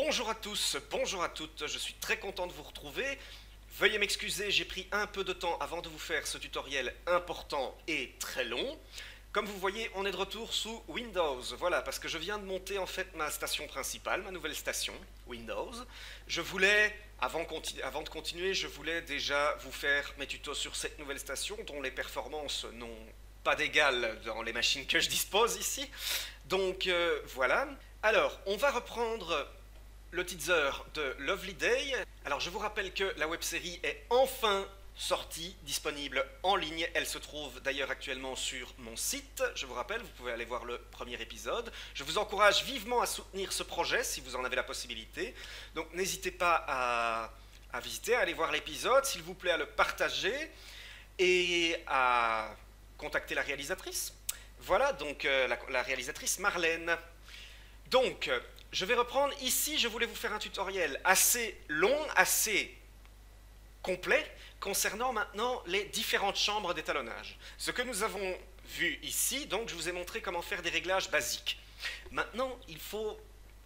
Bonjour à tous, bonjour à toutes, je suis très content de vous retrouver. Veuillez m'excuser, j'ai pris un peu de temps avant de vous faire ce tutoriel important et très long. Comme vous voyez, on est de retour sous Windows. Voilà, parce que je viens de monter en fait ma station principale, ma nouvelle station, Windows. Je voulais, avant de continuer, je voulais déjà vous faire mes tutos sur cette nouvelle station dont les performances n'ont pas d'égal dans les machines que je dispose ici. Donc voilà. Alors, on va reprendre le teaser de Lovely Day. Alors je vous rappelle que la web-série est enfin sortie, disponible en ligne. Elle se trouve d'ailleurs actuellement sur mon site. Je vous rappelle, vous pouvez aller voir le premier épisode. Je vous encourage vivement à soutenir ce projet si vous en avez la possibilité. Donc n'hésitez pas à visiter, à aller voir l'épisode, s'il vous plaît à le partager et à contacter la réalisatrice. Voilà, donc la réalisatrice Marlène. Donc, je vais reprendre ici, je voulais vous faire un tutoriel assez long, assez complet, concernant maintenant les différentes chambres d'étalonnage. Ce que nous avons vu ici, donc je vous ai montré comment faire des réglages basiques. Maintenant, il faut,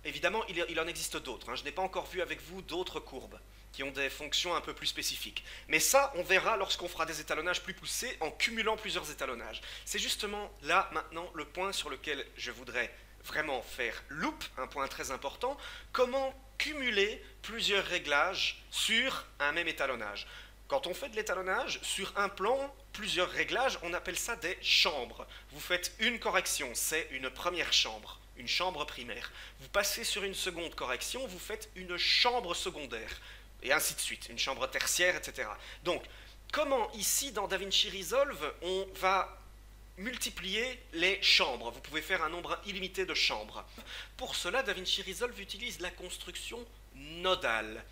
évidemment, il en existe d'autres, hein. Je n'ai pas encore vu avec vous d'autres courbes qui ont des fonctions un peu plus spécifiques. Mais ça, on verra lorsqu'on fera des étalonnages plus poussés en cumulant plusieurs étalonnages. C'est justement là, maintenant, le point sur lequel je voudrais vraiment faire loop, un point très important, comment cumuler plusieurs réglages sur un même étalonnage. Quand on fait de l'étalonnage, sur un plan, plusieurs réglages, on appelle ça des chambres. Vous faites une correction, c'est une première chambre, une chambre primaire. Vous passez sur une seconde correction, vous faites une chambre secondaire, et ainsi de suite, une chambre tertiaire, etc. Donc, comment ici, dans DaVinci Resolve, on va multiplier les chambres. Vous pouvez faire un nombre illimité de chambres. Pour cela, DaVinci Resolve utilise la construction nodale.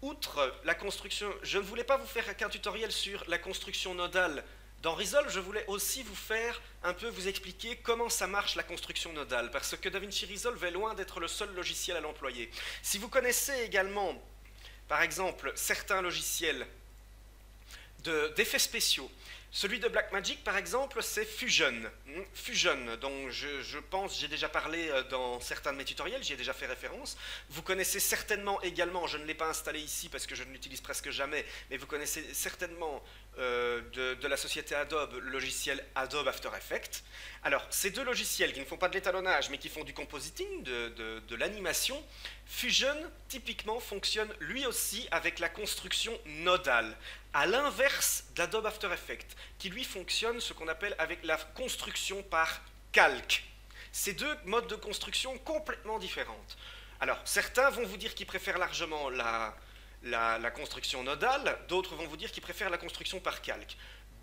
Outre la construction, je ne voulais pas vous faire qu'un tutoriel sur la construction nodale dans Resolve, je voulais aussi vous faire un peu vous expliquer comment ça marche la construction nodale, parce que DaVinci Resolve est loin d'être le seul logiciel à l'employer. Si vous connaissez également, par exemple, certains logiciels d'effets spéciaux, celui de Blackmagic, par exemple, c'est Fusion. Fusion, dont je pense, j'ai déjà parlé dans certains de mes tutoriels, j'y ai déjà fait référence. Vous connaissez certainement également, je ne l'ai pas installé ici parce que je ne l'utilise presque jamais, mais vous connaissez certainement de la société Adobe, le logiciel Adobe After Effects. Alors, ces deux logiciels qui ne font pas de l'étalonnage, mais qui font du compositing, de l'animation, Fusion, typiquement, fonctionne lui aussi avec la construction nodale, à l'inverse d'Adobe After Effects, qui lui fonctionne ce qu'on appelle avec la construction par calque. Ces deux modes de construction complètement différentes. Alors, certains vont vous dire qu'ils préfèrent largement la construction nodale, d'autres vont vous dire qu'ils préfèrent la construction par calque.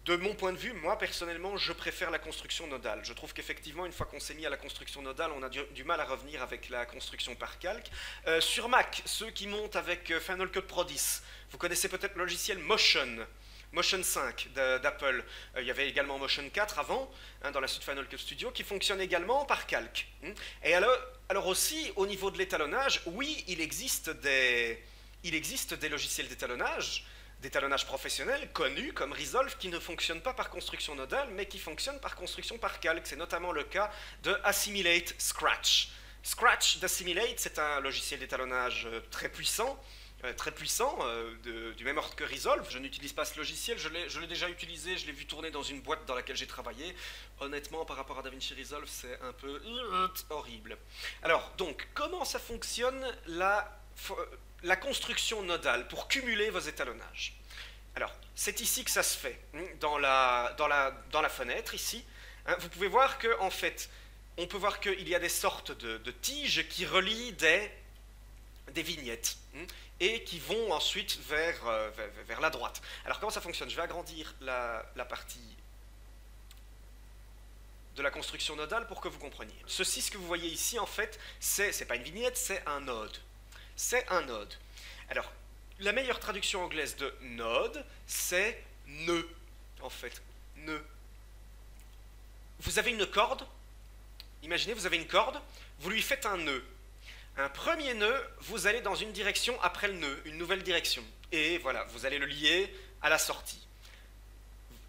De mon point de vue, moi personnellement, je préfère la construction nodale. Je trouve qu'effectivement, une fois qu'on s'est mis à la construction nodale, on a du mal à revenir avec la construction par calque. Sur Mac, ceux qui montent avec Final Cut Pro 10, vous connaissez peut-être le logiciel Motion 5 d'Apple. Il y avait également Motion 4 avant, dans la suite Final Cut Studio, qui fonctionne également par calque. Et alors aussi, au niveau de l'étalonnage, oui, il existe des logiciels d'étalonnage professionnel connus comme Resolve qui ne fonctionnent pas par construction nodale mais qui fonctionnent par construction par calque. C'est notamment le cas de Assimilate Scratch. Scratch d'Assimilate, c'est un logiciel d'étalonnage très puissant, du même ordre que Resolve. Je n'utilise pas ce logiciel, je l'ai déjà utilisé, je l'ai vu tourner dans une boîte dans laquelle j'ai travaillé. Honnêtement, par rapport à DaVinci Resolve, c'est un peu horrible. Alors, donc, comment ça fonctionne la construction nodale pour cumuler vos étalonnages? Alors, c'est ici que ça se fait, dans la fenêtre, ici. Vous pouvez voir que, en fait, on peut voir qu'il y a des sortes de tiges qui relient des vignettes et qui vont ensuite vers la droite. Alors, comment ça fonctionne? Je vais agrandir la partie de la construction nodale pour que vous compreniez. Ceci, ce que vous voyez ici, en fait, c'est pas une vignette, c'est un node. C'est un node. Alors, la meilleure traduction anglaise de node, c'est nœud, en fait. Nœud. Vous avez une corde, imaginez, vous avez une corde, vous lui faites un nœud. Un premier nœud, vous allez dans une direction après le nœud, une nouvelle direction. Et voilà, vous allez le lier à la sortie.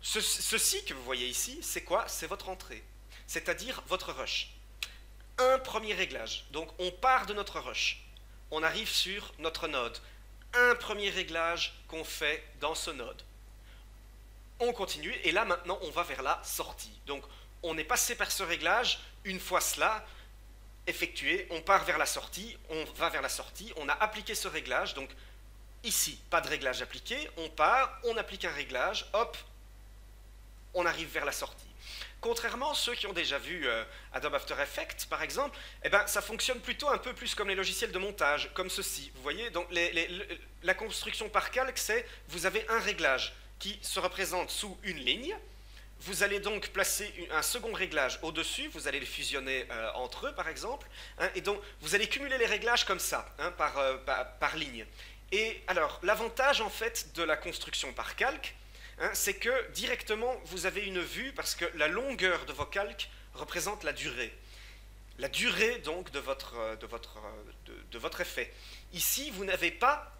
Ceci que vous voyez ici, c'est quoi? C'est votre entrée, c'est-à-dire votre rush. Un premier réglage. Donc on part de notre rush. on arrive sur notre node. Un premier réglage qu'on fait dans ce node. On continue, et là maintenant on va vers la sortie. Donc on est passé par ce réglage, une fois cela effectué, on part vers la sortie, on va vers la sortie, on a appliqué ce réglage, donc ici, pas de réglage appliqué, on part, on applique un réglage, hop, on arrive vers la sortie. Contrairement à ceux qui ont déjà vu Adobe After Effects, par exemple, eh ben, ça fonctionne plutôt un peu plus comme les logiciels de montage, comme ceci. Vous voyez, donc la construction par calque, c'est vous avez un réglage qui se représente sous une ligne. Vous allez donc placer un second réglage au-dessus, vous allez les fusionner entre eux, par exemple, hein, et donc vous allez cumuler les réglages comme ça, hein, par ligne. Et alors, l'avantage, en fait, de la construction par calque, hein, c'est que directement vous avez une vue parce que la longueur de vos calques représente la durée. La durée donc de votre effet. Ici, vous n'avez pas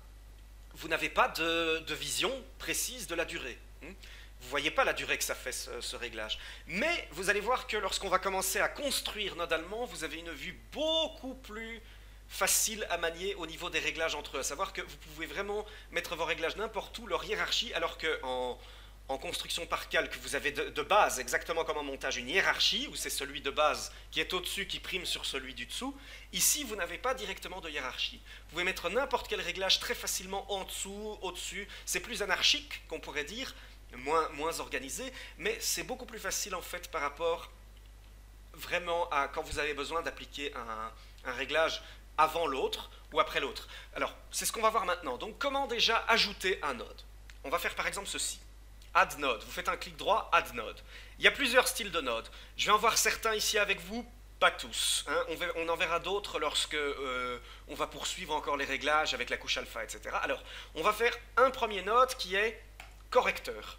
de vision précise de la durée. Vous ne voyez pas la durée que ça fait ce réglage. Mais vous allez voir que lorsqu'on va commencer à construire nodalement, vous avez une vue beaucoup plus facile à manier au niveau des réglages entre eux. À savoir que vous pouvez vraiment mettre vos réglages n'importe où, leur hiérarchie, alors qu'en construction par calque, vous avez de base, exactement comme en montage, une hiérarchie, où c'est celui de base qui est au-dessus qui prime sur celui du dessous. Ici, vous n'avez pas directement de hiérarchie. Vous pouvez mettre n'importe quel réglage très facilement en dessous, au-dessus. C'est plus anarchique, qu'on pourrait dire, moins organisé, mais c'est beaucoup plus facile, en fait, par rapport vraiment à quand vous avez besoin d'appliquer un réglage avant l'autre ou après l'autre. Alors, c'est ce qu'on va voir maintenant. Donc, comment déjà ajouter un node? On va faire par exemple ceci. Add node. Vous faites un clic droit, Add node. Il y a plusieurs styles de nodes. Je vais en voir certains ici avec vous, pas tous. Hein. On en verra d'autres lorsque on va poursuivre encore les réglages avec la couche alpha, etc. Alors, on va faire un premier node qui est correcteur.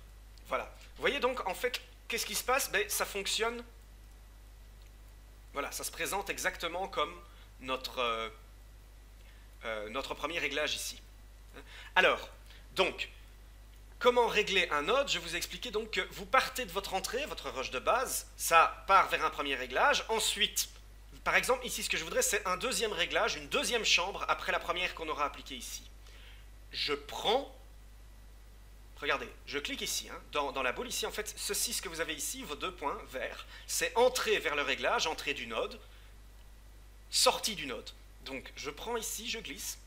Voilà. Vous voyez donc, en fait, qu'est-ce qui se passe? Ben, ça fonctionne. Voilà, ça se présente exactement comme notre premier réglage ici. Alors, donc, comment régler un node? Je vous ai expliqué donc que vous partez de votre entrée, votre rush de base, ça part vers un premier réglage. Ensuite, par exemple, ici, ce que je voudrais, c'est un deuxième réglage, une deuxième chambre après la première qu'on aura appliquée ici. Je prends, regardez, je clique ici, hein, dans la boule ici, en fait, ceci, ce que vous avez ici, vos deux points verts, c'est entrée vers le réglage, entrée du node, sortie du node. Donc, je prends ici, je glisse,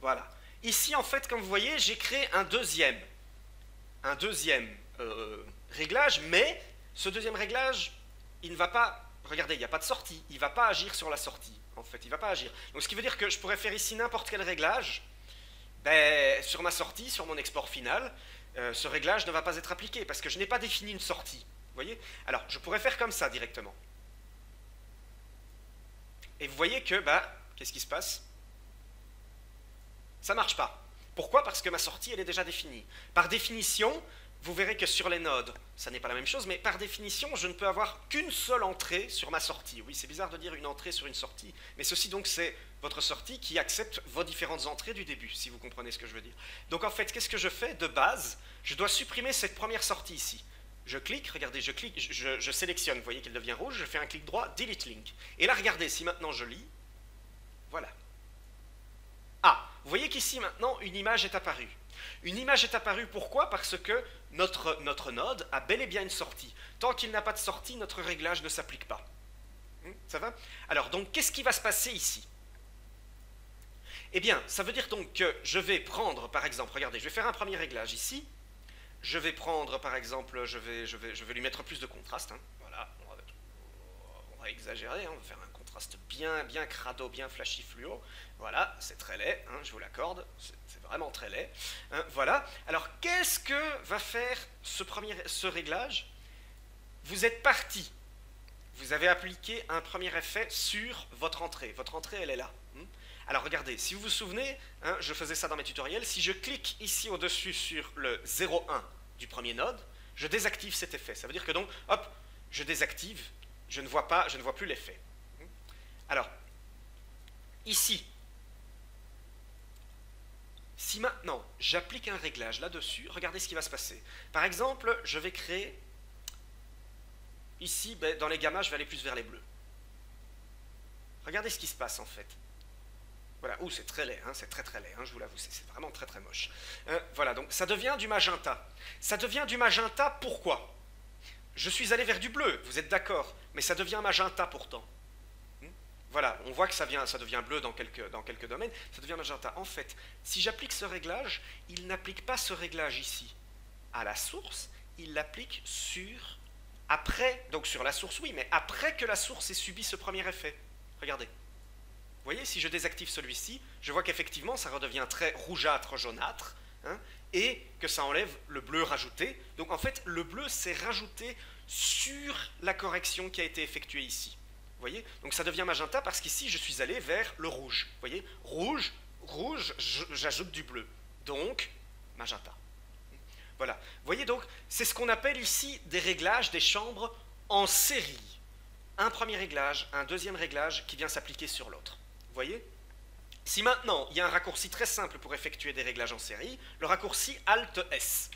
voilà. Ici, en fait, comme vous voyez, j'ai créé un deuxième réglage, mais ce deuxième réglage, il ne va pas, regardez, il n'y a pas de sortie, il ne va pas agir sur la sortie, en fait, il ne va pas agir. Donc ce qui veut dire que je pourrais faire ici n'importe quel réglage, ben, sur ma sortie, sur mon export final, ce réglage ne va pas être appliqué, parce que je n'ai pas défini une sortie, vous voyez? Alors, je pourrais faire comme ça, directement. Et vous voyez que, bah, qu'est-ce qui se passe? Ça ne marche pas. Pourquoi? Parce que ma sortie, elle est déjà définie. Par définition, vous verrez que sur les nodes, ça n'est pas la même chose, mais par définition, je ne peux avoir qu'une seule entrée sur ma sortie. Oui, c'est bizarre de dire une entrée sur une sortie, mais ceci donc, c'est votre sortie qui accepte vos différentes entrées du début, si vous comprenez ce que je veux dire. Donc en fait, qu'est-ce que je fais? De base, je dois supprimer cette première sortie ici. Je clique, regardez, je clique, je sélectionne, vous voyez qu'elle devient rouge, je fais un clic droit, Delete Link. Et là, regardez, si maintenant je lis, voilà. Ah, vous voyez qu'ici maintenant, une image est apparue. Une image est apparue, pourquoi? Parce que notre node a bel et bien une sortie. Tant qu'il n'a pas de sortie, notre réglage ne s'applique pas. Ça va? Alors, donc, qu'est-ce qui va se passer ici? Eh bien, ça veut dire donc que je vais prendre, par exemple, regardez, je vais faire un premier réglage ici. Je vais prendre, par exemple, je vais lui mettre plus de contraste. Hein. Voilà, on va exagérer, hein, on va faire un contraste bien crado, bien flashy fluo. Voilà, c'est très laid, hein, je vous l'accorde, c'est vraiment très laid. Hein, voilà, alors qu'est-ce que va faire ce réglage? Vous êtes parti, vous avez appliqué un premier effet sur votre entrée. Votre entrée, elle est là. Alors regardez, si vous vous souvenez, hein, je faisais ça dans mes tutoriels, si je clique ici au-dessus sur le 0,1 du premier node, je désactive cet effet. Ça veut dire que donc, hop, je désactive, je ne vois plus l'effet. Alors, ici, si maintenant j'applique un réglage là-dessus, regardez ce qui va se passer. Par exemple, je vais créer, ici, ben, dans les gammas, je vais aller plus vers les bleus. Regardez ce qui se passe en fait. Voilà, ouh, c'est très laid, hein, c'est très très laid, hein, je vous l'avoue, c'est vraiment très très moche. Voilà, donc ça devient du magenta. Ça devient du magenta, pourquoi? Je suis allé vers du bleu, vous êtes d'accord, mais ça devient magenta pourtant. Voilà, on voit que ça devient bleu dans quelques domaines, ça devient magenta. En fait, si j'applique ce réglage, il n'applique pas ce réglage ici à la source, il l'applique après, donc sur la source oui, mais après que la source ait subi ce premier effet. Regardez. Vous voyez, si je désactive celui-ci, je vois qu'effectivement ça redevient très rougeâtre, jaunâtre, hein, et que ça enlève le bleu rajouté. Donc en fait, le bleu s'est rajouté sur la correction qui a été effectuée ici. Vous voyez? Donc ça devient magenta parce qu'ici je suis allé vers le rouge. Vous voyez? Rouge, rouge, j'ajoute du bleu. Donc, magenta. Voilà. Vous voyez donc, c'est ce qu'on appelle ici des réglages des chambres en série. Un premier réglage, un deuxième réglage qui vient s'appliquer sur l'autre. Vous voyez? Si maintenant, il y a un raccourci très simple pour effectuer des réglages en série, le raccourci Alt-S.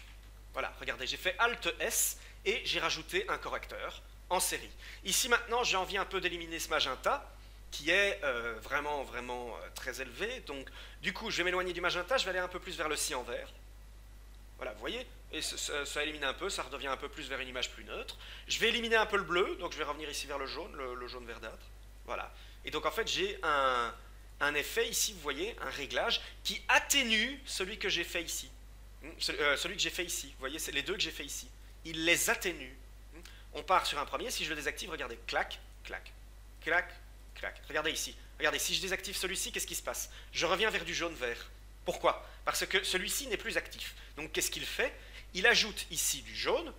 Voilà, regardez, j'ai fait Alt-S et j'ai rajouté un correcteur en série. Ici maintenant, j'ai envie un peu d'éliminer ce magenta, qui est vraiment très élevé. Donc, du coup, je vais m'éloigner du magenta, je vais aller un peu plus vers le cyan vert. Voilà, vous voyez? Et ça élimine un peu, ça redevient un peu plus vers une image plus neutre. Je vais éliminer un peu le bleu, donc je vais revenir ici vers le jaune, le jaune verdâtre. Voilà. Et donc, en fait, j'ai un effet ici, vous voyez, un réglage qui atténue celui que j'ai fait ici. Celui que j'ai fait ici. Vous voyez, c'est les deux que j'ai fait ici. Il les atténue. On part sur un premier, si je le désactive, regardez, clac, clac, clac, clac. Regardez ici, regardez, si je désactive celui-ci, qu'est-ce qui se passe? Je reviens vers du jaune-vert. Pourquoi? Parce que celui-ci n'est plus actif. Donc qu'est-ce qu'il fait? Il ajoute ici du jaune,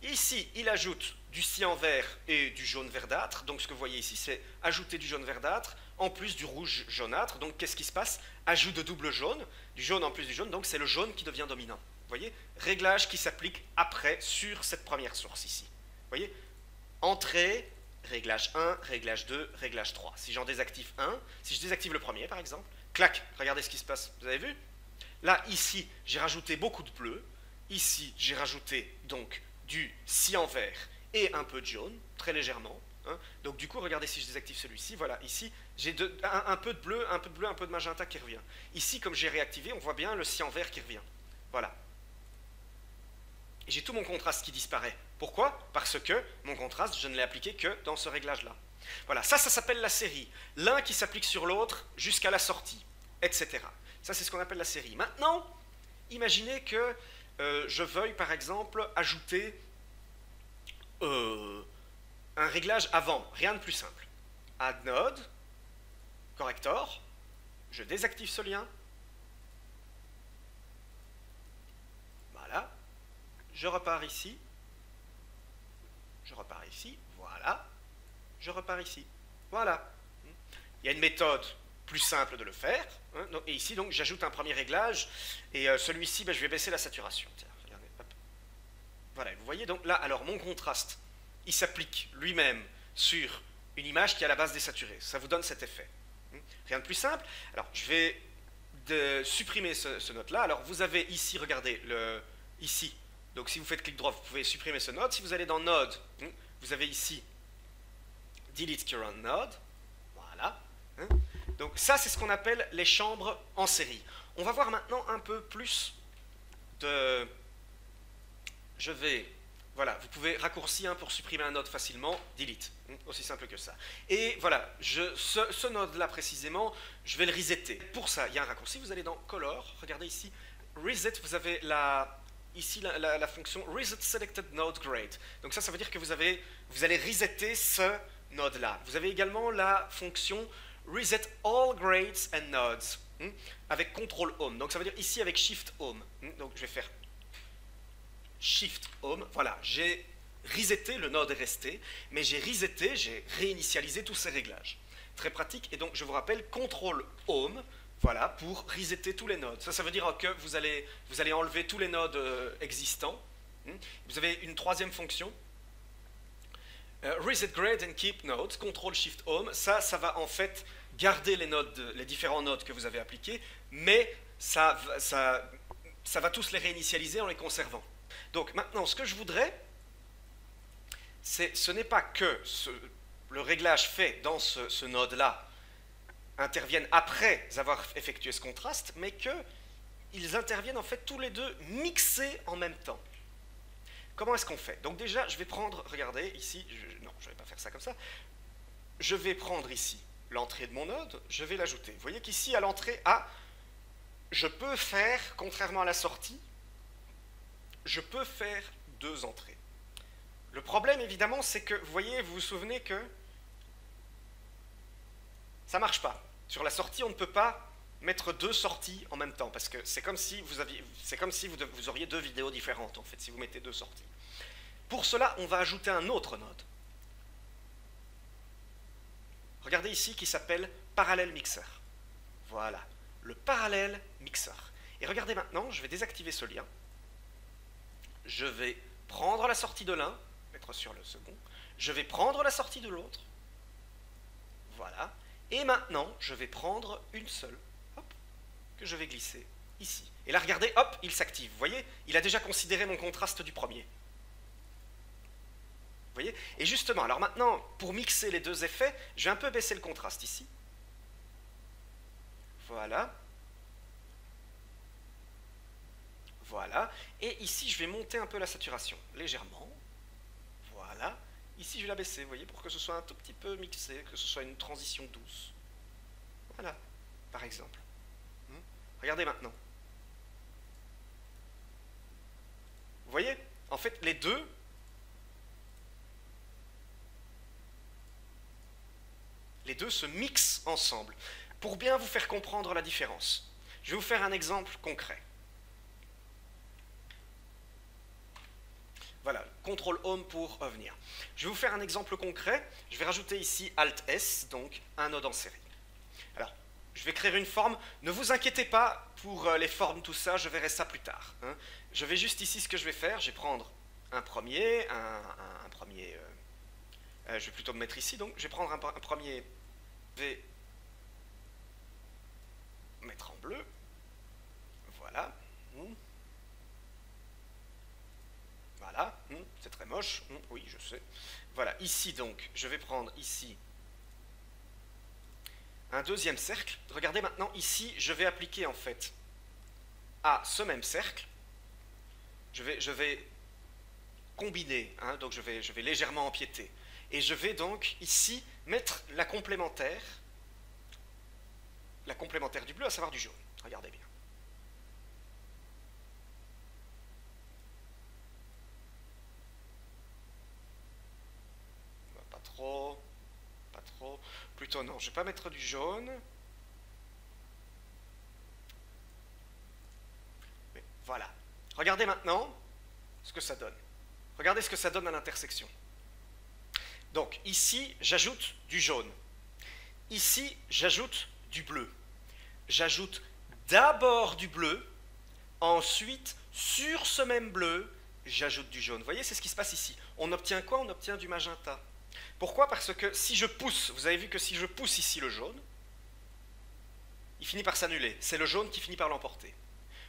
ici il ajoute du cyan vert et du jaune verdâtre. Donc ce que vous voyez ici, c'est ajouter du jaune verdâtre en plus du rouge jaunâtre. Donc qu'est-ce qui se passe? Ajout de double jaune, du jaune en plus du jaune, donc c'est le jaune qui devient dominant. Vous voyez? Réglage qui s'applique après sur cette première source ici. Vous voyez? Entrée, réglage 1, réglage 2, réglage 3. Si j'en désactive un, si je désactive le premier par exemple, clac, regardez ce qui se passe. Vous avez vu? Là, ici, j'ai rajouté beaucoup de bleu. Ici, j'ai rajouté donc du cyan vert et un peu de jaune, très légèrement. Hein. Donc du coup, regardez si je désactive celui-ci. Voilà, ici, j'ai un peu de bleu, un peu de bleu, un peu de magenta qui revient. Ici, comme j'ai réactivé, on voit bien le cyan vert qui revient. Voilà. Et j'ai tout mon contraste qui disparaît. Pourquoi? Parce que mon contraste, je ne l'ai appliqué que dans ce réglage-là. Voilà, ça s'appelle la série. L'un qui s'applique sur l'autre jusqu'à la sortie, etc. Ça, c'est ce qu'on appelle la série. Maintenant, imaginez que je veuille, par exemple, ajouter un réglage avant. Rien de plus simple. Add node, corrector, je désactive ce lien. Voilà. Je repars ici. Je repars ici. Voilà. Je repars ici. Voilà. Il y a une méthode plus simple de le faire. Hein, et ici, donc, j'ajoute un premier réglage. Et celui-ci, ben, je vais baisser la saturation. Tiens, regardez. Hop. Voilà, vous voyez donc là, alors mon contraste, il s'applique lui-même sur une image qui est à la base désaturée. Ça vous donne cet effet. Rien de plus simple. Alors, je vais supprimer ce node-là. Alors, vous avez ici, regardez, ici. Donc, si vous faites clic droit, vous pouvez supprimer ce node. Si vous allez dans Node, vous avez ici Delete Current Node. Voilà. Donc, ça, c'est ce qu'on appelle les chambres en série. On va voir maintenant un peu plus de... Voilà, vous pouvez raccourcir pour supprimer un node facilement, delete, aussi simple que ça. Et voilà, ce node-là précisément, je vais le resetter. Pour ça, il y a un raccourci, vous allez dans Color, regardez ici, Reset, vous avez ici la fonction Reset Selected Node Grade. Donc ça veut dire que vous allez resetter ce node-là. Vous avez également la fonction Reset All Grades and Nodes, avec Control Home. Donc ça veut dire ici avec Shift Home. Donc je vais faire Shift Home, voilà, j'ai reseté, le node est resté, mais j'ai reseté, j'ai réinitialisé tous ces réglages. Très pratique, et donc je vous rappelle, Control Home, voilà, pour resetter tous les nodes. Ça veut dire que vous allez enlever tous les nodes existants. Vous avez une troisième fonction, Reset Grade and Keep Nodes, Control Shift Home, ça va en fait garder les différents nodes que vous avez appliqués, mais ça va tous les réinitialiser en les conservant. Donc maintenant, ce que je voudrais, ce n'est pas que le réglage fait dans ce node-là interviennent après avoir effectué ce contraste, mais qu'ils interviennent en fait tous les deux mixés en même temps. Comment est-ce qu'on fait? Donc déjà, je vais prendre, regardez, ici, non, je ne vais pas faire ça comme ça, je vais prendre ici l'entrée de mon node, je vais l'ajouter. Vous voyez qu'ici, à l'entrée A, je peux faire, contrairement à la sortie, je peux faire 2 entrées. Le problème, évidemment, c'est que, vous voyez, vous vous souvenez que ça ne marche pas. Sur la sortie, on ne peut pas mettre 2 sorties en même temps, parce que c'est comme si vous auriez 2 vidéos différentes, en fait, si vous mettez 2 sorties. Pour cela, on va ajouter un autre node. Regardez ici, qui s'appelle Parallel Mixer. Voilà, le Parallel Mixer. Et regardez maintenant, je vais désactiver ce lien. Je vais prendre la sortie de l'un, mettre sur le second. Je vais prendre la sortie de l'autre. Voilà. Et maintenant, je vais prendre une seule, hop, que je vais glisser ici. Et là, regardez, hop, il s'active. Vous voyez, il a déjà considéré mon contraste du premier. Vous voyez? Et justement, alors maintenant, pour mixer les 2 effets, je vais un peu baisser le contraste ici. Voilà. Voilà. Et ici, je vais monter un peu la saturation, légèrement. Voilà. Ici, je vais la baisser, vous voyez, pour que ce soit un tout petit peu mixé, que ce soit une transition douce. Voilà, par exemple. Regardez maintenant. Vous voyez? En fait, les deux se mixent ensemble. Pour bien vous faire comprendre la différence, je vais vous faire un exemple concret. Voilà, CTRL HOME pour revenir. Je vais vous faire un exemple concret. Je vais rajouter ici Alt S, donc un node en série. Alors, je vais créer une forme. Ne vous inquiétez pas pour les formes, tout ça, je verrai ça plus tard. Je vais juste ici, ce que je vais faire, je vais prendre un premier, je vais plutôt me mettre ici, donc je vais prendre un premier, je vais mettre en bleu. Voilà. Voilà, c'est très moche, oui, je sais. Voilà, ici donc, je vais prendre ici un deuxième cercle. Regardez maintenant, ici, je vais appliquer en fait à ce même cercle, je vais combiner, donc je vais légèrement empiéter. Et je vais donc ici mettre la complémentaire du bleu, à savoir du jaune. Regardez bien. Pas trop, plutôt non, je ne vais pas mettre du jaune. Mais voilà. Regardez maintenant ce que ça donne. Regardez ce que ça donne à l'intersection. Donc ici, j'ajoute du jaune. Ici, j'ajoute du bleu. J'ajoute d'abord du bleu, ensuite, sur ce même bleu, j'ajoute du jaune. Vous voyez, c'est ce qui se passe ici. On obtient quoi? On obtient du magenta. Pourquoi? Parce que si je pousse, vous avez vu que si je pousse ici le jaune, il finit par s'annuler. C'est le jaune qui finit par l'emporter.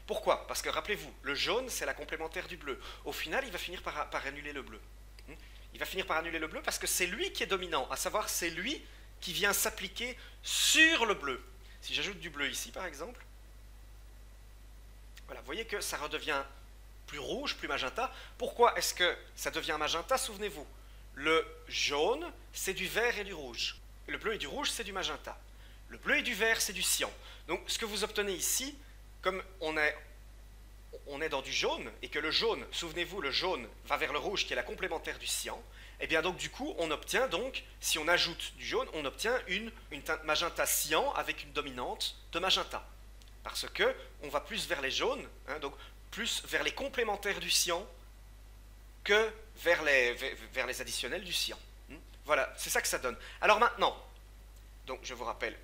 Pourquoi? Parce que rappelez-vous, le jaune, c'est la complémentaire du bleu. Au final, il va finir par annuler le bleu. Il va finir par annuler le bleu parce que c'est lui qui est dominant, à savoir c'est lui qui vient s'appliquer sur le bleu. Si j'ajoute du bleu ici, par exemple, voilà, vous voyez que ça redevient plus rouge, plus magenta. Pourquoi est-ce que ça devient magenta? Souvenez-vous, le jaune, c'est du vert et du rouge. Le bleu et du rouge, c'est du magenta. Le bleu et du vert, c'est du cyan. Donc, ce que vous obtenez ici, comme on est dans du jaune, et que le jaune, souvenez-vous, le jaune va vers le rouge, qui est la complémentaire du cyan, et bien donc, du coup, on obtient donc, si on ajoute du jaune, on obtient une teinte magenta cyan avec une dominante de magenta. Parce que on va plus vers les jaunes, donc plus vers les complémentaires du cyan que vers les additionnels du cyan. Voilà, c'est ça que ça donne. Alors maintenant, donc je vous rappelle,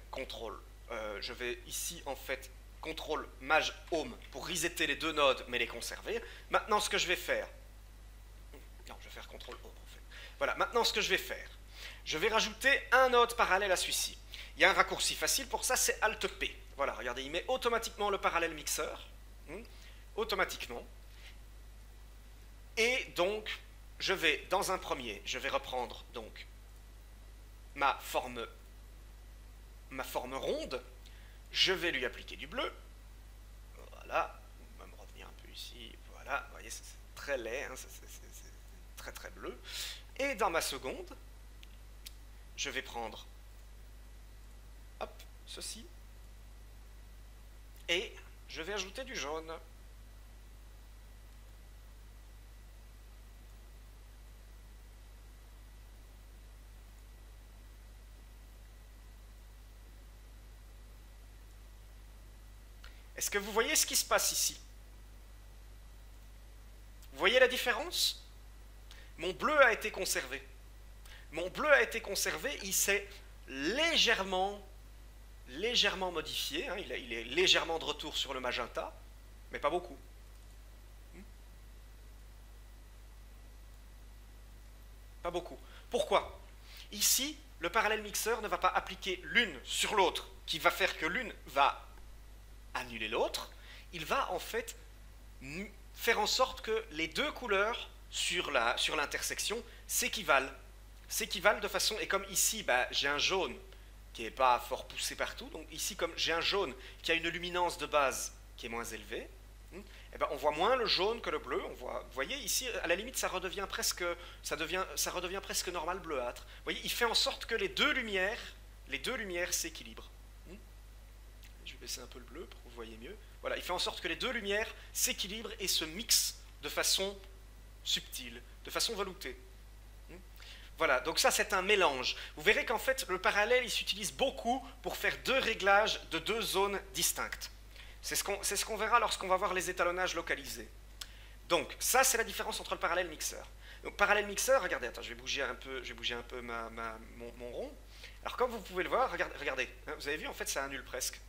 je vais ici en fait, CTRL Maj Home pour resetter les 2 nodes mais les conserver. Maintenant ce que je vais faire, non je vais faire CTRL Home en fait. Voilà, maintenant ce que je vais faire, je vais rajouter un node parallèle à celui-ci. Il y a un raccourci facile pour ça, c'est Alt P. Voilà, regardez, il met automatiquement le parallèle mixeur, automatiquement. Et donc, je vais, dans un premier, je vais reprendre donc ma forme ma forme ronde, je vais lui appliquer du bleu. Voilà, on va me revenir un peu ici. Voilà, vous voyez, c'est très laid, hein, c'est très très bleu. Et dans ma seconde, je vais prendre, hop, ceci, et je vais ajouter du jaune. Est-ce que vous voyez ce qui se passe ici? Vous voyez la différence? Mon bleu a été conservé. Mon bleu a été conservé, il s'est légèrement modifié, hein, il est légèrement de retour sur le magenta, mais pas beaucoup. Pas beaucoup. Pourquoi? Ici, le parallèle mixeur ne va pas appliquer l'une sur l'autre, qui va faire que l'une va annuler l'autre. Il va en fait faire en sorte que les deux couleurs sur l'intersection s'équivalent. S'équivalent de façon, et comme ici j'ai un jaune qui n'est pas fort poussé partout, donc ici comme j'ai un jaune qui a une luminance de base qui est moins élevée, eh ben, on voit moins le jaune que le bleu. On voit, vous voyez ici, à la limite, ça redevient presque normal bleuâtre. Vous voyez, il fait en sorte que les deux lumières s'équilibrent. Je vais baisser un peu le bleu pour que vous voyez mieux. Voilà, il fait en sorte que les deux lumières s'équilibrent et se mixent de façon subtile, de façon veloutée. Voilà, donc ça c'est un mélange. Vous verrez qu'en fait le parallèle il s'utilise beaucoup pour faire deux réglages de deux zones distinctes. C'est ce qu'on verra lorsqu'on va voir les étalonnages localisés. Donc ça c'est la différence entre le parallèle mixeur. Donc parallèle mixeur, regardez, attends, je vais bouger un peu mon rond. Alors comme vous pouvez le voir, regardez, hein, vous avez vu en fait ça annule presque.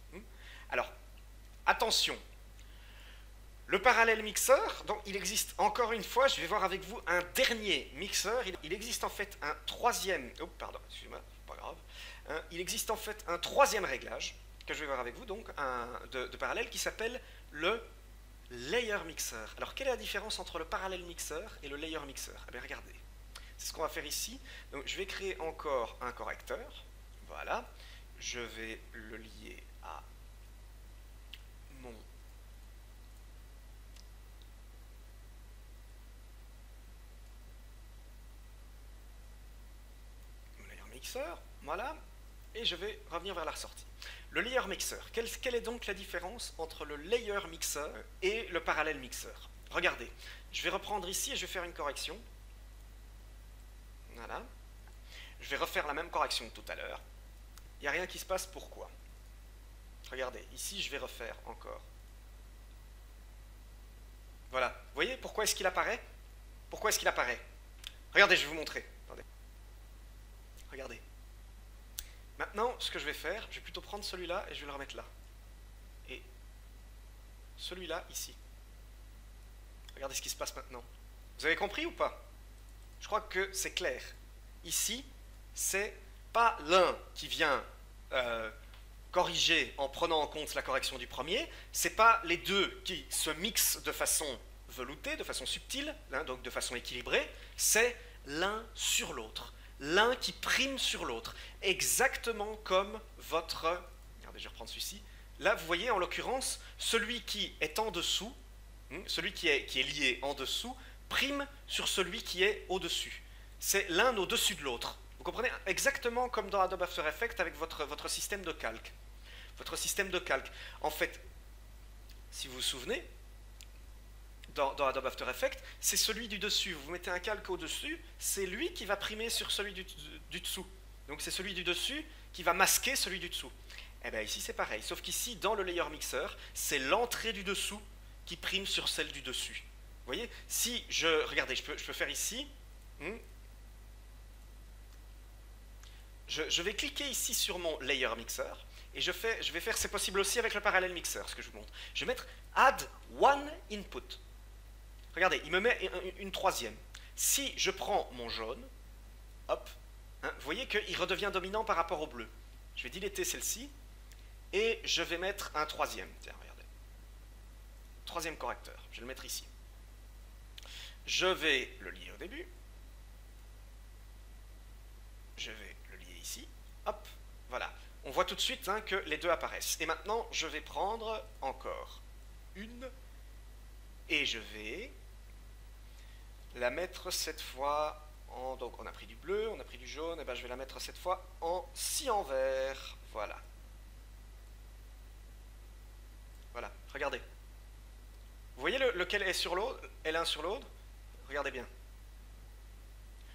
Alors attention. Le parallèle mixeur, donc il existe encore une fois, je vais voir avec vous un dernier mixeur, il existe en fait un troisième, oh pardon, excusez-moi, pas grave, hein, il existe en fait un troisième réglage, que je vais voir avec vous, donc de parallèle qui s'appelle le layer mixeur. Alors quelle est la différence entre le parallèle mixeur et le layer mixeur? Eh bien regardez, c'est ce qu'on va faire ici, donc je vais créer encore un correcteur, voilà, je vais le lier à mon mixeur, voilà, et je vais revenir vers la ressortie. Le layer mixeur, quelle est donc la différence entre le layer mixeur et le parallèle mixeur? Regardez, je vais reprendre ici et je vais faire une correction. Voilà. Je vais refaire la même correction que tout à l'heure. Il n'y a rien qui se passe, pourquoi? Regardez, ici je vais refaire encore. Voilà, vous voyez pourquoi est-ce qu'il apparaît? Pourquoi est-ce qu'il apparaît? Regardez, je vais vous montrer. Attendez. Regardez. Maintenant, ce que je vais faire, je vais plutôt prendre celui-là et je vais le remettre là. Et celui-là, ici. Regardez ce qui se passe maintenant. Vous avez compris ou pas? Je crois que c'est clair. Ici, c'est pas l'un qui vient corriger en prenant en compte la correction du premier, c'est pas les deux qui se mixent de façon veloutée, de façon subtile, hein, donc de façon équilibrée, c'est l'un sur l'autre. L'un qui prime sur l'autre, exactement comme votre... Regardez, je vais reprendre celui-ci. Là, vous voyez, en l'occurrence, celui qui est en dessous, celui qui est lié en dessous, prime sur celui qui est au-dessus. C'est l'un au-dessus de l'autre. Vous comprenez? Exactement comme dans Adobe After Effects avec votre système de calque. Votre système de calque. En fait, si vous vous souvenez, dans Adobe After Effects, c'est celui du dessus. Vous mettez un calque au-dessus, c'est lui qui va primer sur celui du dessous. Donc c'est celui du dessus qui va masquer celui du dessous. Et bien ici c'est pareil, sauf qu'ici, dans le layer mixer, c'est l'entrée du dessous qui prime sur celle du dessus. Vous voyez? Si je... Regardez, je peux faire ici. Je vais cliquer ici sur mon layer mixer, et je vais faire, c'est possible aussi avec le parallèle mixer, ce que je vous montre. Je vais mettre Add One Input. Regardez, il me met une troisième. Si je prends mon jaune, hop, hein, vous voyez qu'il redevient dominant par rapport au bleu. Je vais diléter celle-ci, et je vais mettre un troisième. Tiens, regardez. Troisième correcteur, je vais le mettre ici. Je vais le lier au début. Je vais le lier ici. Hop, voilà. on voit tout de suite hein, que les deux apparaissent. Et maintenant, je vais prendre encore une, et je vais la mettre cette fois en... Donc on a pris du bleu, on a pris du jaune, et ben je vais la mettre cette fois en cyan vert. Voilà. Voilà, regardez. Vous voyez lequel est sur l'autre, est l'un sur l'autre? Regardez bien.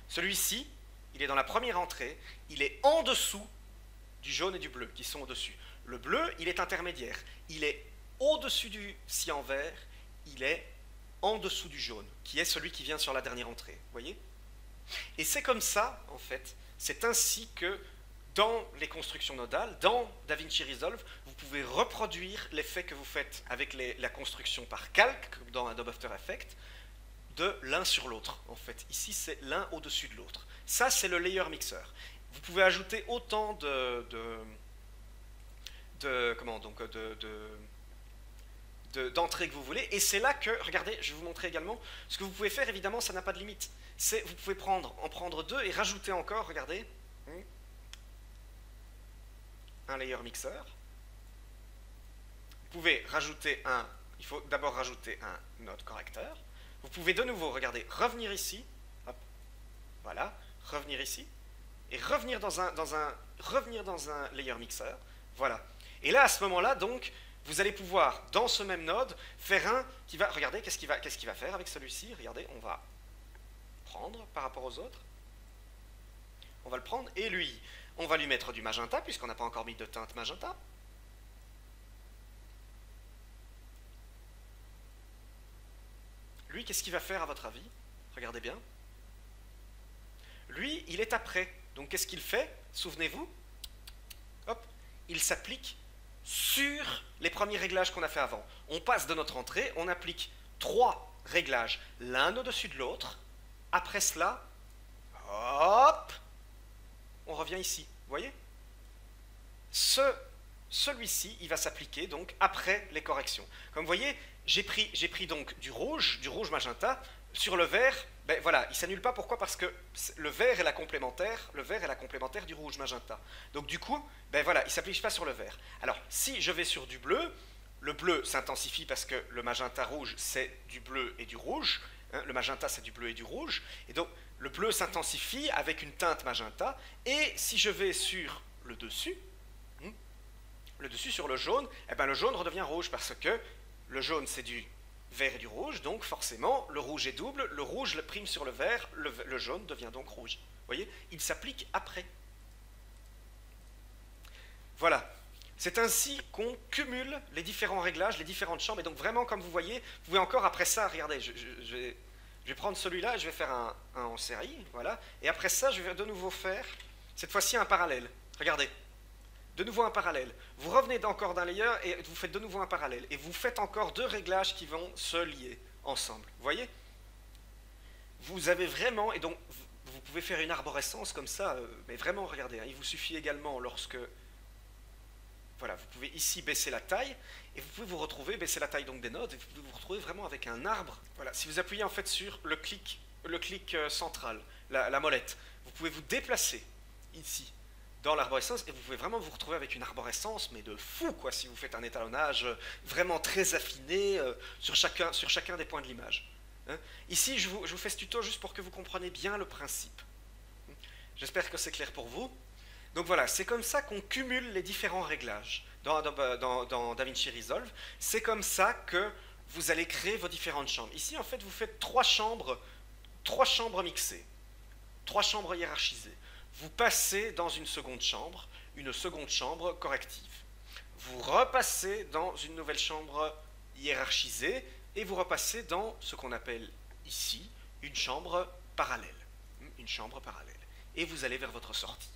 Celui-ci, il est dans la première entrée, il est en dessous du jaune et du bleu qui sont au-dessus. Le bleu, il est intermédiaire. Il est au-dessus du cyan vert, il est en dessous du jaune, qui est celui qui vient sur la dernière entrée. Vous voyez? Et c'est comme ça, en fait, c'est ainsi que dans les constructions nodales, dans DaVinci Resolve, vous pouvez reproduire l'effet que vous faites avec la construction par calque, comme dans Adobe After Effects, de l'un sur l'autre, en fait. Ici, c'est l'un au-dessus de l'autre. Ça, c'est le layer mixer. Vous pouvez ajouter autant d'entrées que vous voulez, et c'est là que, regardez, je vais vous montrer également, ce que vous pouvez faire, évidemment, ça n'a pas de limite. Vous pouvez en prendre deux et rajouter encore, regardez, un layer mixer. Vous pouvez rajouter il faut d'abord rajouter un node correcteur. Vous pouvez de nouveau, regardez, revenir ici, hop, voilà, revenir ici, et revenir dans un layer mixer, voilà. Et là, à ce moment-là, donc, vous allez pouvoir, dans ce même node, faire un qui va, regardez, qu'est-ce qu'il va faire avec celui-ci? Regardez, on va prendre par rapport aux autres, on va le prendre, et lui, on va lui mettre du magenta, puisqu'on n'a pas encore mis de teinte magenta. Lui, qu'est-ce qu'il va faire à votre avis? Regardez bien. Lui, il est après. Donc qu'est-ce qu'il fait? Souvenez-vous. Hop, il s'applique sur les premiers réglages qu'on a fait avant. On passe de notre entrée, on applique 3 réglages, l'un au-dessus de l'autre. Après cela, hop, on revient ici. Vous voyez? Celui-ci, il va s'appliquer donc après les corrections. Comme vous voyez, j'ai pris donc du rouge magenta, sur le vert, ben voilà, il s'annule pas. Pourquoi? Parce que le vert est la complémentaire du rouge magenta. Donc du coup, ben voilà, il ne s'applique pas sur le vert. Alors, si je vais sur du bleu, le bleu s'intensifie parce que le magenta rouge, c'est du bleu et du rouge. Hein, le magenta, c'est du bleu et du rouge. Et donc, le bleu s'intensifie avec une teinte magenta. Et si je vais sur le dessus sur le jaune, eh ben le jaune redevient rouge parce que le jaune c'est du vert et du rouge, donc forcément le rouge est double, le rouge prime sur le vert, le jaune devient donc rouge. Vous voyez, il s'applique après. Voilà, c'est ainsi qu'on cumule les différents réglages, les différentes chambres, et donc vraiment comme vous voyez, vous pouvez encore après ça, regardez, je vais prendre celui-là et je vais faire un en série, voilà, et après ça je vais de nouveau faire, cette fois-ci un parallèle, regardez. De nouveau un parallèle. Vous revenez encore d'un layer et vous faites de nouveau un parallèle. Et vous faites encore 2 réglages qui vont se lier ensemble. Vous voyez? Vous avez vraiment, et donc vous pouvez faire une arborescence comme ça, mais vraiment, regardez, hein, il vous suffit également lorsque, voilà, vous pouvez ici baisser la taille, et vous pouvez vous retrouver, baisser la taille donc des nodes, et vous pouvez vous retrouver vraiment avec un arbre. Voilà, si vous appuyez en fait sur le clic central, la molette, vous pouvez vous déplacer ici, dans l'arborescence, et vous pouvez vraiment vous retrouver avec une arborescence, mais de fou, quoi, si vous faites un étalonnage vraiment très affiné sur chacun des points de l'image. Hein. Ici, je vous fais ce tuto juste pour que vous compreniez bien le principe. J'espère que c'est clair pour vous. Donc voilà, c'est comme ça qu'on cumule les différents réglages dans DaVinci Resolve. C'est comme ça que vous allez créer vos différentes chambres. Ici, en fait, vous faites 3 chambres mixées, 3 chambres hiérarchisées. Vous passez dans une seconde chambre corrective. Vous repassez dans une nouvelle chambre hiérarchisée et vous repassez dans ce qu'on appelle ici une chambre parallèle. Et vous allez vers votre sortie.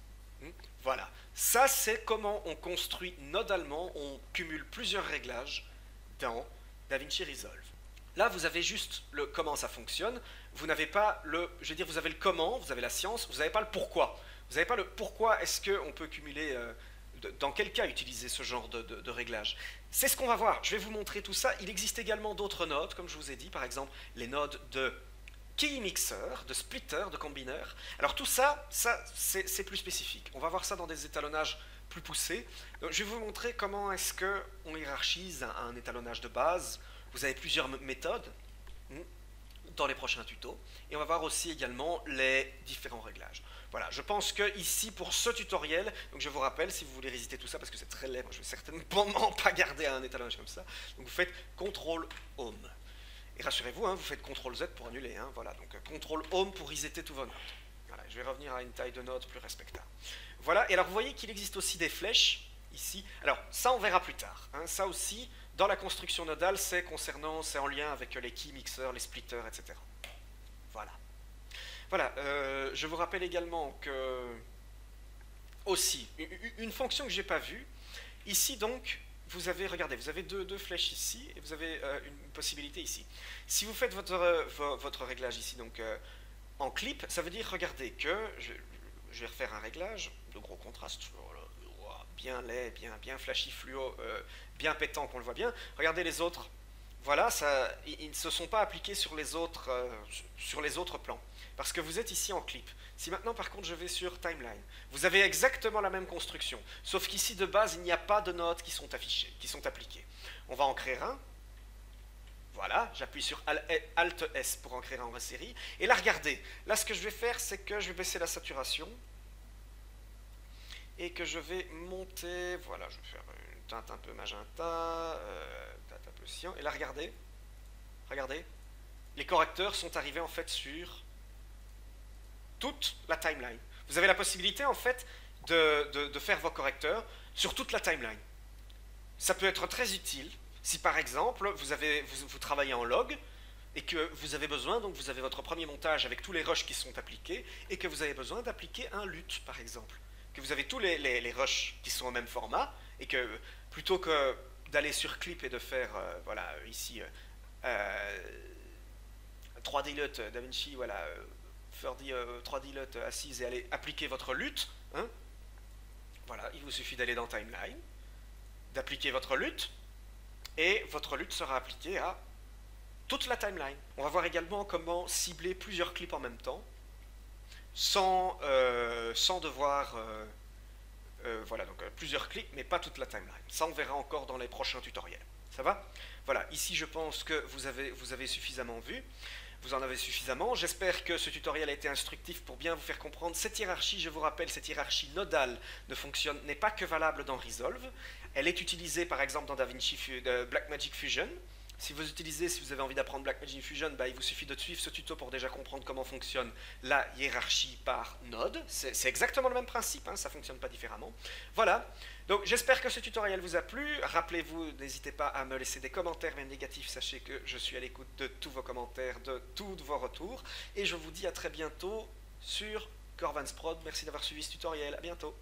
Voilà. Ça, c'est comment on construit nodalement, on cumule plusieurs réglages dans DaVinci Resolve. Là, vous avez juste le comment ça fonctionne. Vous n'avez pas vous avez le comment, vous avez la science, vous n'avez pas le pourquoi. Vous n'avez pas le pourquoi est-ce qu'on peut cumuler, dans quel cas utiliser ce genre de réglage. C'est ce qu'on va voir, je vais vous montrer tout ça. Il existe également d'autres nodes, comme je vous ai dit, par exemple les nodes de key mixer, de splitter, de combiner. Alors tout ça, c'est plus spécifique. On va voir ça dans des étalonnages plus poussé. Donc, je vais vous montrer comment est-ce qu'on hiérarchise un étalonnage de base. Vous avez plusieurs méthodes dans les prochains tutos. Et on va voir aussi également les différents réglages. Voilà, je pense que ici, pour ce tutoriel, donc je vous rappelle, si vous voulez résister tout ça, parce que c'est très laid, moi je vais certainement pas garder un étalonnage comme ça, donc vous faites CTRL HOME. Et rassurez-vous, hein, vous faites CTRL Z pour annuler, hein, voilà, donc CTRL HOME pour resetter tous vos nodes. Voilà, je vais revenir à une taille de node plus respectable. Voilà, et alors vous voyez qu'il existe aussi des flèches, ici. Alors, ça on verra plus tard, hein, ça aussi, dans la construction nodale, c'est en lien avec les key mixers, les splitters, etc. Voilà. Voilà, je vous rappelle également que, aussi, une fonction que je n'ai pas vue, ici donc, vous avez, regardez, vous avez deux flèches ici, et vous avez une possibilité ici. Si vous faites votre réglage ici, donc en clip, ça veut dire, regardez, que, je vais refaire un réglage de gros contraste, bien laid, bien flashy, fluo, bien pétant qu'on le voit bien. Regardez les autres, voilà, ça, ils ne se sont pas appliqués sur les autres plans. Parce que vous êtes ici en clip. Si maintenant par contre je vais sur timeline, vous avez exactement la même construction, sauf qu'ici de base il n'y a pas de nodes qui sont affichées, qui sont appliquées. On va en créer un. Voilà, j'appuie sur Alt S pour en créer un en série. Et là regardez, là ce que je vais faire c'est que je vais baisser la saturation et que je vais monter, voilà, je vais faire une teinte un peu magenta, teinte un peu cyan. Et là regardez, les correcteurs sont arrivés en fait sur toute la timeline. Vous avez la possibilité en fait de faire vos correcteurs sur toute la timeline. Ça peut être très utile si par exemple vous travaillez en log et que vous avez besoin, donc vous avez votre premier montage avec tous les rushs qui sont appliqués et que vous avez besoin d'appliquer un LUT par exemple. Que vous avez tous les rushs qui sont au même format et que plutôt que d'aller sur clip et de faire, voilà, ici 3D LUT DaVinci, voilà, 3D LUT assise et aller appliquer votre LUT, hein, voilà, il vous suffit d'aller dans Timeline, d'appliquer votre LUT, et votre LUT sera appliqué à toute la timeline. On va voir également comment cibler plusieurs clips en même temps, sans devoir... voilà, donc plusieurs clips, mais pas toute la timeline. Ça, on verra encore dans les prochains tutoriels. Ça va? Voilà, ici, je pense que vous avez suffisamment vu. Vous en avez suffisamment. J'espère que ce tutoriel a été instructif pour bien vous faire comprendre. Cette hiérarchie, je vous rappelle, cette hiérarchie nodale n'est pas que valable dans Resolve. Elle est utilisée, par exemple, dans DaVinci Blackmagic Fusion. Si vous avez envie d'apprendre Blackmagic Fusion, bah, il vous suffit de suivre ce tuto pour déjà comprendre comment fonctionne la hiérarchie par node. C'est exactement le même principe, hein, ça ne fonctionne pas différemment. Voilà, donc j'espère que ce tutoriel vous a plu. Rappelez-vous, n'hésitez pas à me laisser des commentaires, même négatifs. Sachez que je suis à l'écoute de tous vos commentaires, de tous vos retours. Et je vous dis à très bientôt sur Corvansprod. Merci d'avoir suivi ce tutoriel, à bientôt.